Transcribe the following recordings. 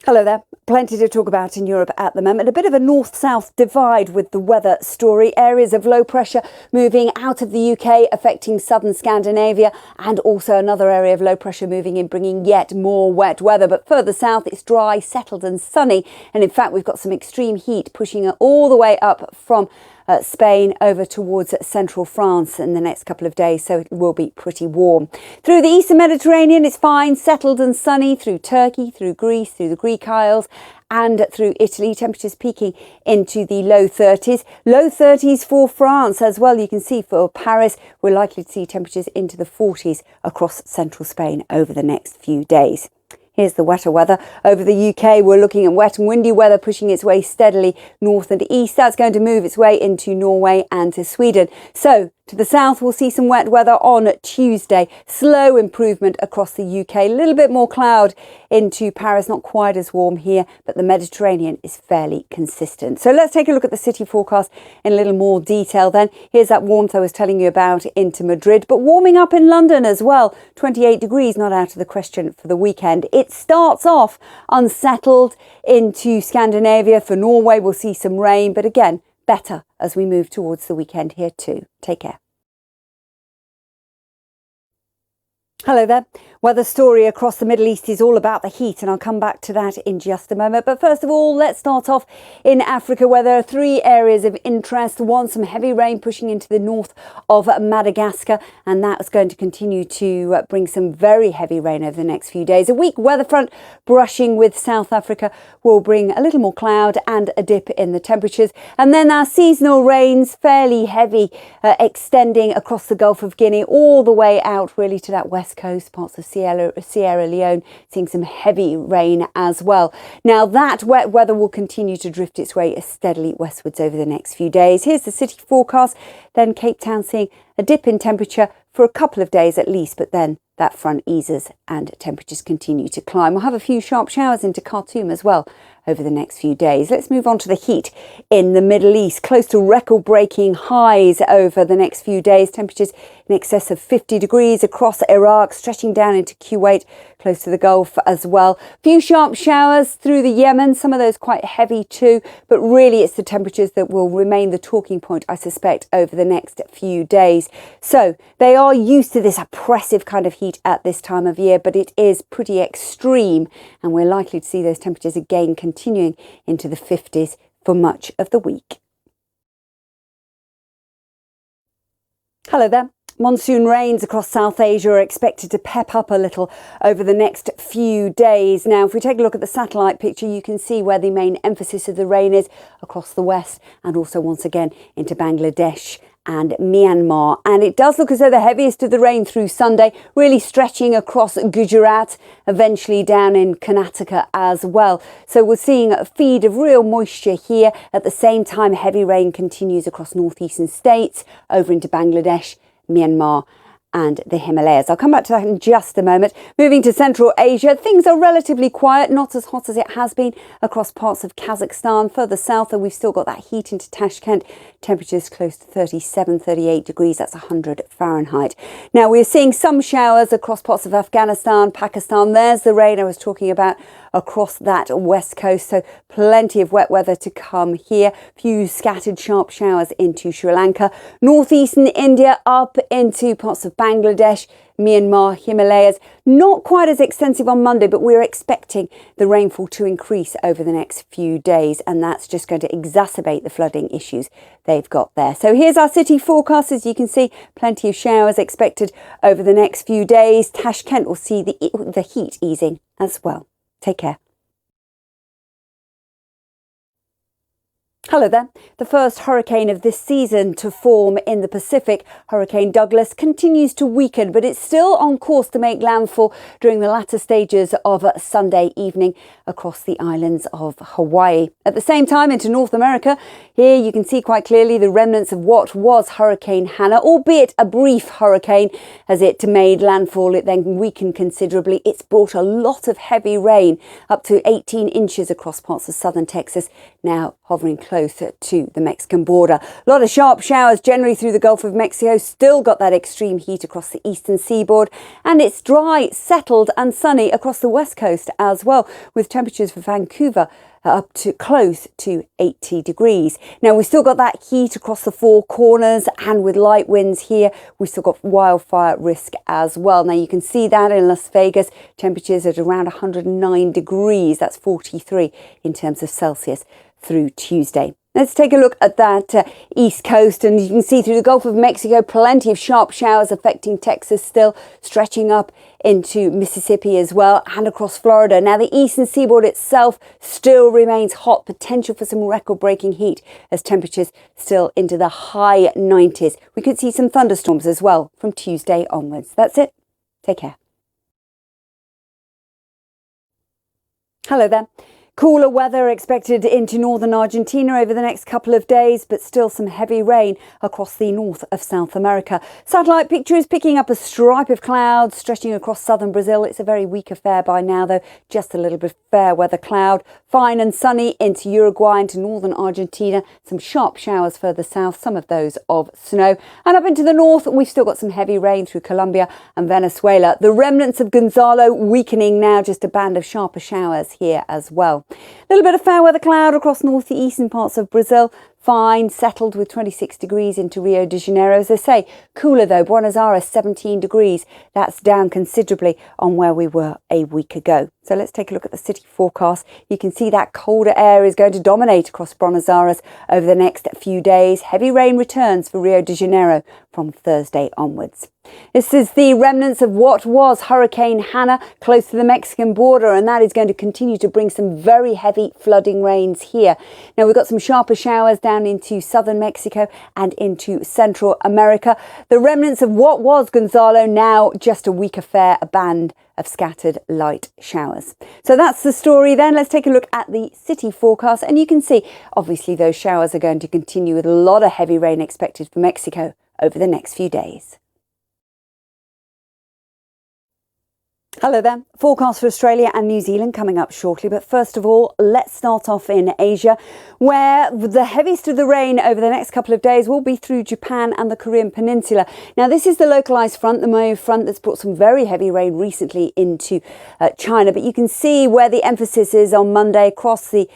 Hello there. Plenty to talk about in Europe at the moment. A bit of a north-south divide with the weather story. Areas of low pressure moving out of the UK, affecting southern Scandinavia, and also another area of low pressure moving in, bringing yet more wet weather. But further south, it's dry, settled and sunny. And in fact, we've got some extreme heat pushing it all the way up from Spain over towards central France in the next couple of days, so it will be pretty warm. Through the eastern Mediterranean, it's fine, settled and sunny. Through Turkey, through Greece, through the Greek Isles, and through Italy, temperatures peaking into the low 30s. Low 30s for France as well. You can see for Paris, we're likely to see temperatures into the 40s across central Spain over the next few days. Here's the wetter weather. Over the UK, we're looking at wet and windy weather pushing its way steadily north and east. That's going to move its way into Norway and to Sweden. So to the south, we'll see some wet weather on Tuesday. Slow improvement across the UK. A little bit more cloud into Paris. Not quite as warm here, but the Mediterranean is fairly consistent. So let's take a look at the city forecast in a little more detail then. Here's that warmth I was telling you about into Madrid, but warming up in London as well. 28 degrees, not out of the question for the weekend. It starts off unsettled into Scandinavia. For Norway, we'll see some rain, but again, better as we move towards the weekend here too. Take care. Hello there. Weather story across the Middle East is all about the heat, and I'll come back to that in just a moment. But first of all, let's start off in Africa, where there are three areas of interest. One, some heavy rain pushing into the north of Madagascar, and that's going to continue to bring some very heavy rain over the next few days. A weak weather front brushing with South Africa will bring a little more cloud and a dip in the temperatures. And then our seasonal rains, fairly heavy, extending across the Gulf of Guinea all the way out really to that west coast, parts of Sierra Leone, seeing some heavy rain as well. Now that wet weather will continue to drift its way steadily westwards over the next few days. Here's the city forecast. Then Cape Town seeing a dip in temperature for a couple of days at least, but then that front eases and temperatures continue to climb. We'll have a few sharp showers into Khartoum as well over the next few days. Let's move on to the heat in the Middle East. Close to record-breaking highs over the next few days. Temperatures in excess of 50 degrees across Iraq, stretching down into Kuwait, close to the Gulf as well. A few sharp showers through the Yemen, some of those quite heavy too, but really it's the temperatures that will remain the talking point, I suspect, over the next few days. So they are used to this oppressive kind of heat at this time of year, but it is pretty extreme, and we're likely to see those temperatures again continuing into the 50s for much of the week. Hello there. Monsoon rains across South Asia are expected to pep up a little over the next few days. Now, if we take a look at the satellite picture, you can see where the main emphasis of the rain is across the west and also once again into Bangladesh and Myanmar. And it does look as though the heaviest of the rain through Sunday really stretching across Gujarat, eventually down in Karnataka as well. So we're seeing a feed of real moisture here. At the same time, heavy rain continues across northeastern states, over into Bangladesh, Myanmar and the Himalayas. I'll come back to that in just a moment. Moving to Central Asia, things are relatively quiet, not as hot as it has been across parts of Kazakhstan. Further south, and we've still got that heat into Tashkent. Temperatures close to 37, 38 degrees. That's 100 Fahrenheit. Now, we're seeing some showers across parts of Afghanistan, Pakistan. There's the rain I was talking about across that west coast. So plenty of wet weather to come here. Few scattered sharp showers into Sri Lanka. Northeastern India up into parts of Bangladesh, Myanmar, Himalayas. Not quite as extensive on Monday, but we're expecting the rainfall to increase over the next few days, and that's just going to exacerbate the flooding issues they've got there. So here's our city forecast. As you can see, plenty of showers expected over the next few days. Tashkent will see the heat easing as well. Take care. Hello there. The first hurricane of this season to form in the Pacific, Hurricane Douglas, continues to weaken, but it's still on course to make landfall during the latter stages of Sunday evening across the islands of Hawaii. At the same time, into North America, here you can see quite clearly the remnants of what was Hurricane Hannah, albeit a brief hurricane. As it made landfall, it then weakened considerably. It's brought a lot of heavy rain, up to 18 inches across parts of southern Texas. Now, hovering closer to the Mexican border. A lot of sharp showers generally through the Gulf of Mexico. Still got that extreme heat across the eastern seaboard, and it's dry, settled and sunny across the west coast as well, with temperatures for Vancouver up to close to 80 degrees. Now we've still got that heat across the four corners, and with light winds here, we've still got wildfire risk as well. Now you can see that in Las Vegas, temperatures at around 109 degrees. That's 43 in terms of Celsius through Tuesday. Let's take a look at that east coast, and you can see through the Gulf of Mexico, plenty of sharp showers affecting Texas still, stretching up into Mississippi as well and across Florida. Now the eastern seaboard itself still remains hot, potential for some record-breaking heat as temperatures still into the high 90s. We could see some thunderstorms as well from Tuesday onwards. That's it. Take care. Hello there. Cooler weather expected into northern Argentina over the next couple of days, but still some heavy rain across the north of South America. Satellite picture is picking up a stripe of clouds stretching across southern Brazil. It's a very weak affair by now, though. Just a little bit of fair weather cloud. Fine and sunny into Uruguay, into northern Argentina. Some sharp showers further south, some of those of snow. And up into the north, we've still got some heavy rain through Colombia and Venezuela. The remnants of Gonzalo weakening now, just a band of sharper showers here as well. A little bit of fair weather cloud across northeastern parts of Brazil. Fine, settled with 26 degrees into Rio de Janeiro. As I say, cooler though. Buenos Aires, 17 degrees. That's down considerably on where we were a week ago. So let's take a look at the city forecast. You can see that colder air is going to dominate across Buenos Aires over the next few days. Heavy rain returns for Rio de Janeiro from Thursday onwards. This is the remnants of what was Hurricane Hannah close to the Mexican border, and that is going to continue to bring some very heavy flooding rains here. Now we've got some sharper showers down into southern Mexico and into Central America. The remnants of what was Gonzalo, now just a weak affair, a band of scattered light showers. So that's the story then. Let's take a look at the city forecast, and you can see obviously those showers are going to continue with a lot of heavy rain expected for Mexico over the next few days. Hello there. Forecast for Australia and New Zealand coming up shortly. But first of all, let's start off in Asia, where the heaviest of the rain over the next couple of days will be through Japan and the Korean Peninsula. Now, this is the localised front, the Moe front, that's brought some very heavy rain recently into China. But you can see where the emphasis is on Monday across the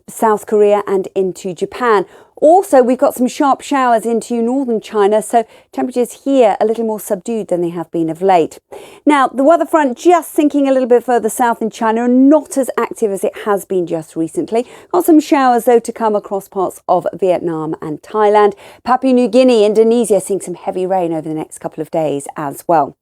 South Korea and into Japan. Also, we've got some sharp showers into northern China, so temperatures here a little more subdued than they have been of late. Now, the weather front just sinking a little bit further south in China, and not as active as it has been just recently. Got some showers, though, to come across parts of Vietnam and Thailand. Papua New Guinea, Indonesia, seeing some heavy rain over the next couple of days as well.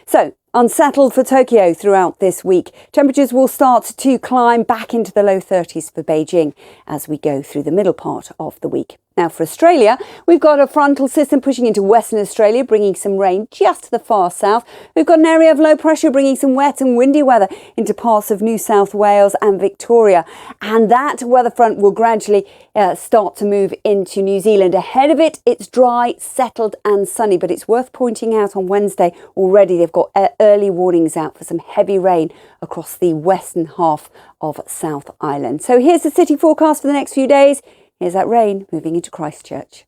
So, unsettled for Tokyo throughout this week. Temperatures will start to climb back into the low 30s for Beijing as we go through the middle part of the week. Now for Australia, we've got a frontal system pushing into Western Australia, bringing some rain just to the far south. We've got an area of low pressure bringing some wet and windy weather into parts of New South Wales and Victoria. And that weather front will gradually start to move into New Zealand. Ahead of it, it's dry, settled and sunny, but it's worth pointing out on Wednesday already they've got early warnings out for some heavy rain across the western half of South Island. So here's the city forecast for the next few days. Here's that rain moving into Christchurch.